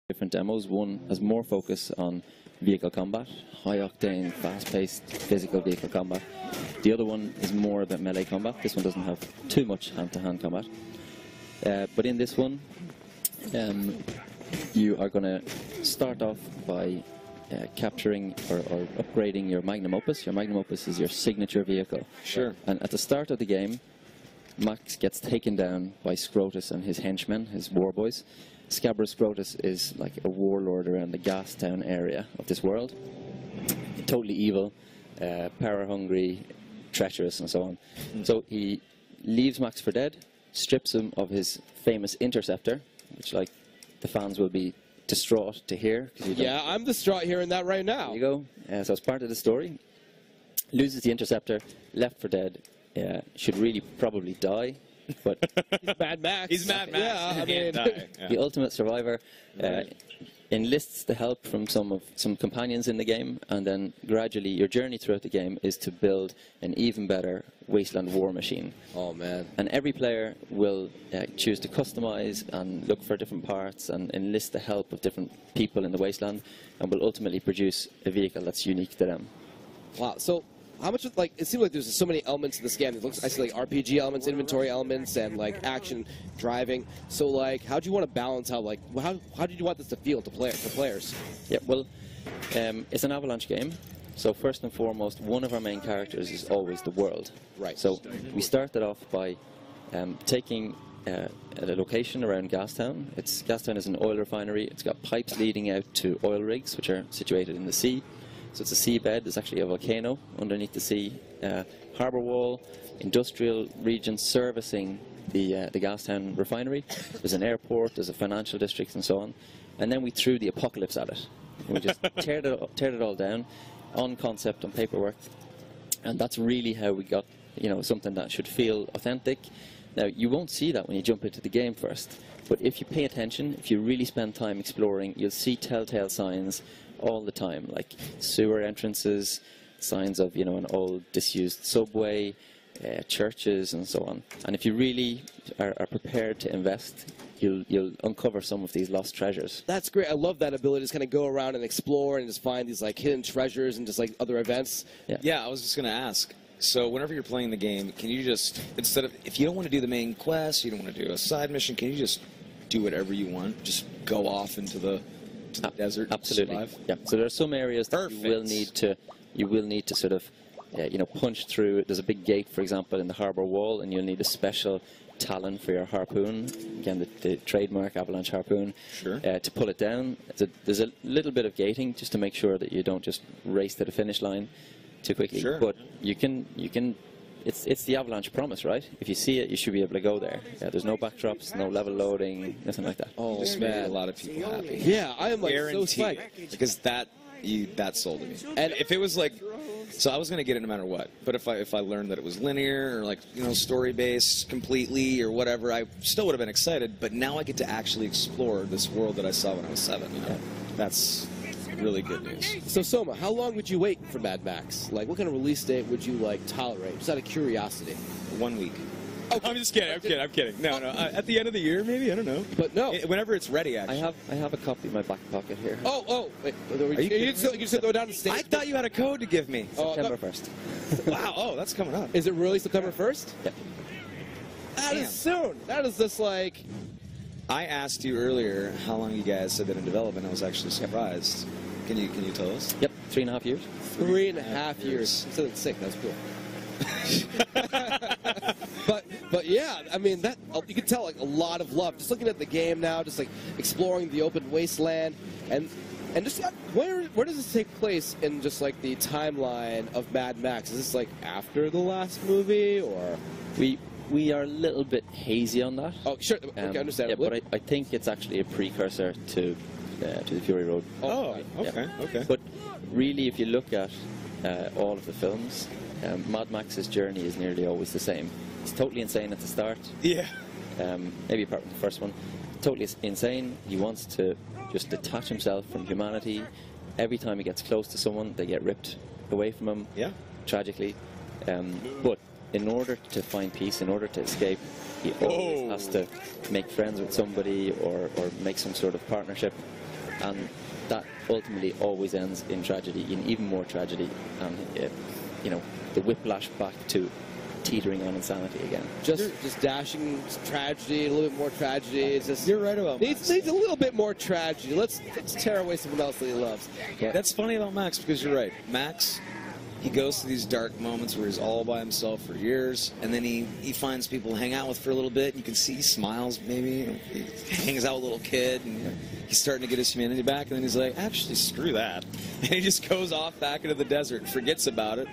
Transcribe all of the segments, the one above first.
different demos. One has more focus on vehicle combat, high-octane, fast-paced physical vehicle combat. The other one is more about melee combat. This one doesn't have too much hand-to-hand combat. But in this one, you are going to start off by capturing or upgrading your Magnum Opus. Your Magnum Opus is your signature vehicle. Sure. And at the start of the game, Max gets taken down by Scrotus and his henchmen, his war boys. Scabrous Scrotus is like a warlord around the Gastown area of this world. Totally evil, power-hungry, treacherous, and so on. So he leaves Max for dead, strips him of his famous interceptor, which, like, the fans will be distraught to hear. Yeah, I'm distraught hearing that right now. There you go. So it's part of the story. Loses the interceptor, left for dead. Should really probably die, but he's Mad Max. He's Mad Max. Yeah, I mean, the ultimate survivor enlists the help from some companions in the game, and then gradually your journey throughout the game is to build an even better wasteland war machine. Oh man! And every player will choose to customize and look for different parts and enlist the help of different people in the wasteland, and will ultimately produce a vehicle that's unique to them. Wow. So, how much of, like, it seems like there's so many elements to this game. It looks, I see, like, RPG elements, inventory elements, and, like, action, driving. So, like, how do you want to balance how did you want this to feel to players? Yeah, well, it's an Avalanche game. So first and foremost, one of our main characters is always the world. Right. So we started off by taking a location around Gastown. Gastown is an oil refinery. It's got pipes leading out to oil rigs, which are situated in the sea. So it's a seabed. There's actually a volcano underneath the sea. Harbour wall, industrial region servicing the Gastown refinery. There's an airport, there's a financial district, and so on. And then we threw the apocalypse at it. We just teared it all down on concept, on paperwork. And that's really how we got, you know, something that should feel authentic. Now, you won't see that when you jump into the game first. But if you pay attention, if you really spend time exploring, you'll see telltale signs all the time, like sewer entrances, signs of, you know, an old disused subway, churches, and so on. And if you really are prepared to invest, you'll uncover some of these lost treasures. That's great. I love that ability to just kind of go around and explore and just find these, like, hidden treasures and just, like, other events. Yeah, I was just going to ask. So whenever you're playing the game, can you just, instead of, if you don't want to do the main quest, you don't want to do a side mission, can you just do whatever you want? Just go off into the desert. Absolutely. And survive? Yeah. So there are some areas that you will need to sort of, you know, punch through. There's a big gate, for example, in the harbour wall, and you'll need a special talon for your harpoon. Again, the trademark Avalanche harpoon. Sure. To pull it down. There's a little bit of gating just to make sure that you don't just race to the finish line too quickly. Sure. But you can. It's the Avalanche promise, right? If you see it, you should be able to go there. Yeah, there's no backdrops, no level loading, nothing like that. Oh, Just made a lot of people happy. Yeah, I am, like, Guaranteed. so psyched. Because that sold me. And if it was like, so I was going to get it no matter what. But if I learned that it was linear or, like, you know, story based completely or whatever, I still would have been excited. But now I get to actually explore this world that I saw when I was 7. You know? That's really good news. So, Soma, how long would you wait for Mad Max? Like, what kind of release date would you, like, tolerate? Just out of curiosity. 1 week. Oh, I'm just kidding. I'm kidding. No. At the end of the year, maybe. I don't know. But no. Whenever it's ready, actually. I have a copy in my back pocket here. Oh. Wait, you just throw down the stage? I thought you had a code to give me. September 1st. Wow. Oh, that's coming up. Is it really September 1st? Yeah. That is soon. That is just like... I asked you earlier how long you guys have been in development. I was actually surprised. Can you tell us? Yep, 3.5 years. 3.5 years. Instead of 6, that's cool. But yeah, I mean, that you can tell, like, a lot of love. Just looking at the game now, just, like, exploring the open wasteland, and just where does this take place in just, like, the timeline of Mad Max? Is this, like, after the last movie, or we are a little bit hazy on that. Oh, sure. Okay, understandable. Yeah, but I think it's actually a precursor to the Fury Road. Oh, okay, yeah. okay. But really, if you look at all of the films, Mad Max's journey is nearly always the same. He's totally insane at the start. Yeah. Maybe apart from the first one. Totally insane. He wants to just detach himself from humanity. Every time he gets close to someone, they get ripped away from him. Yeah. Tragically. But in order to find peace, in order to escape, he always has to make friends with somebody or make some sort of partnership, and that ultimately always ends in tragedy, in even more tragedy, and you know, the whiplash back to teetering on insanity again. Just dashing tragedy, a little bit more tragedy. It's just, You're right about needs a little bit more tragedy. Let's tear away someone else that he loves. But That's funny about Max, because you're right. Max, he goes through these dark moments where he's all by himself for years, and then he finds people to hang out with for a little bit. You can see he smiles, maybe. He hangs out with a little kid, and he's starting to get his humanity back, and then he's like, actually, screw that. And he just goes off back into the desert and forgets about it.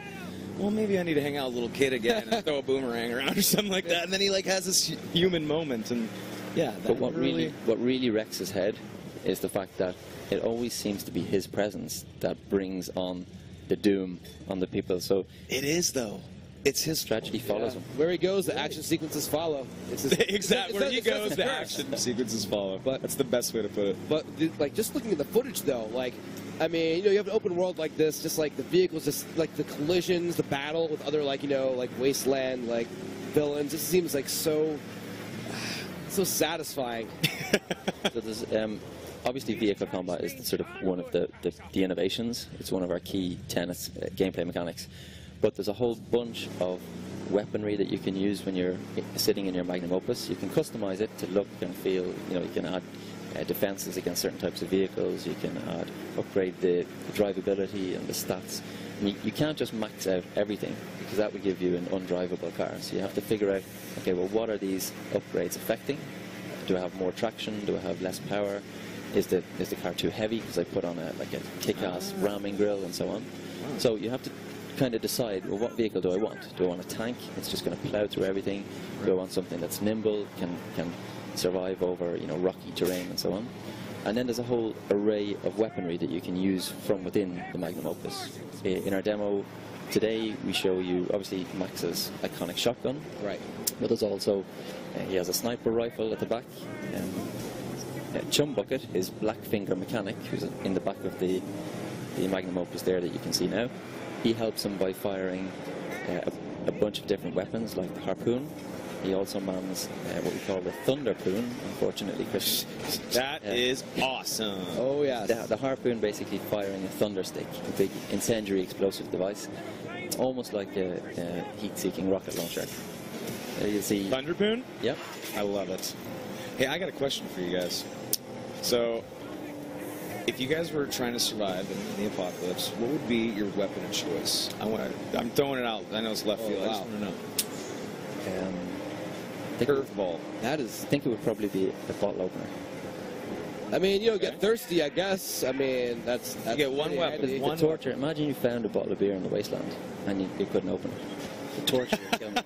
Well, maybe I need to hang out with a little kid again and throw a boomerang around or something like that. And then he like has this human moment, and yeah. But what really wrecks his head is the fact that it always seems to be his presence that brings on the doom on the people. So it is, though. It's his tragedy follows him. Where he goes, the action sequences follow. It's his, exactly. Where he it's not goes, his the curse. action sequences follow. But that's the best way to put it. But like just looking at the footage though, like I mean, you know, you have an open world like this, just like the vehicles, just like the collisions, the battle with other like, you know, like wasteland like villains. It seems like so satisfying. So there's obviously vehicle combat is sort of one of the innovations. It's one of our key tenets, gameplay mechanics. But there's a whole bunch of weaponry that you can use when you're sitting in your magnum opus. You can customize it to look and feel. You know, you can add defenses against certain types of vehicles. You can upgrade the drivability and the stats. And you can't just max out everything, because that would give you an undrivable car. So you have to figure out, okay, well, what are these upgrades affecting? Do I have more traction? Do I have less power? Is the car too heavy because I put on a kick-ass ramming grille and so on? So you have to kind of decide, well, what vehicle do I want? Do I want a tank that's just going to plow through everything? Do I want something that's nimble, can survive over, you know, rocky terrain and so on? And then there's a whole array of weaponry that you can use from within the magnum opus. In our demo today, we show you obviously Max's iconic shotgun. Right. But there's also he has a sniper rifle at the back. Chum Bucket, his black finger mechanic, who's in the back of the magnum opus there that you can see now. He helps him by firing a bunch of different weapons, like the harpoon. He also mans what we call the thunderpoon, unfortunately, Chris. That is awesome. Oh yeah. The harpoon basically firing a thunder stick, a big incendiary explosive device, almost like a heat-seeking rocket launcher. You see. Thunderpoon? Yep. I love it. Hey, I got a question for you guys. So, if you guys were trying to survive in the apocalypse, what would be your weapon of choice? I'm throwing it out. I know it's left field. I just want to know. Curveball. I think it would probably be a bottle opener. I mean, you know, get thirsty, I guess. I mean, that's you get one weapon. handy. The torture. Imagine you found a bottle of beer in the wasteland and you couldn't open it. The torture would kill me.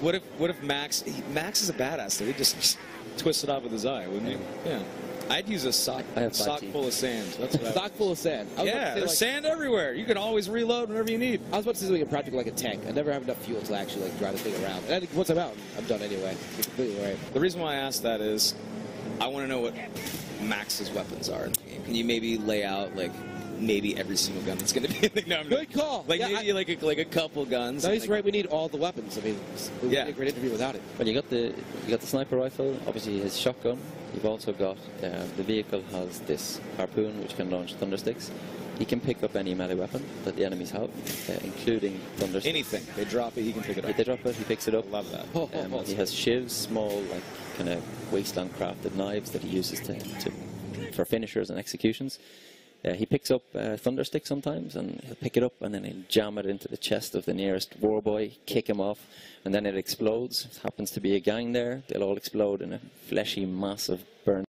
What if Max is a badass though? He'd just twist it off with his eye, wouldn't he? Yeah. I'd use a sock full of sand. That's what Sock full of sand. I was about to Yeah, say, there's like, sand everywhere. You can always reload whenever you need. I was about to say something impractical like a tank. I never have enough fuel to actually like drive the thing around. And I think once I'm out, I'm done anyway. You're completely right. The reason why I asked that is I want to know what Max's weapons are in the game. Can you maybe lay out like maybe every single gun that's going to be in the game? Good call. Like Yeah, maybe like a couple guns. No, he's like, right. We need all the weapons. I mean, it would be a great interview without it. Well, you got the sniper rifle, obviously his shotgun. You've also got the vehicle has this harpoon which can launch thundersticks. He can pick up any melee weapon that the enemies have, including thundersticks. Anything. They drop it, he can pick it up. If they drop it, he picks it up. Love that. He has shivs, small, like kind of wasteland crafted knives that he uses for finishers and executions. He picks up thunderstick sometimes, and he'll pick it up and then he'll jam it into the chest of the nearest war boy, kick him off, and then it explodes. It happens to be a gang there. They'll all explode in a fleshy mass of burnt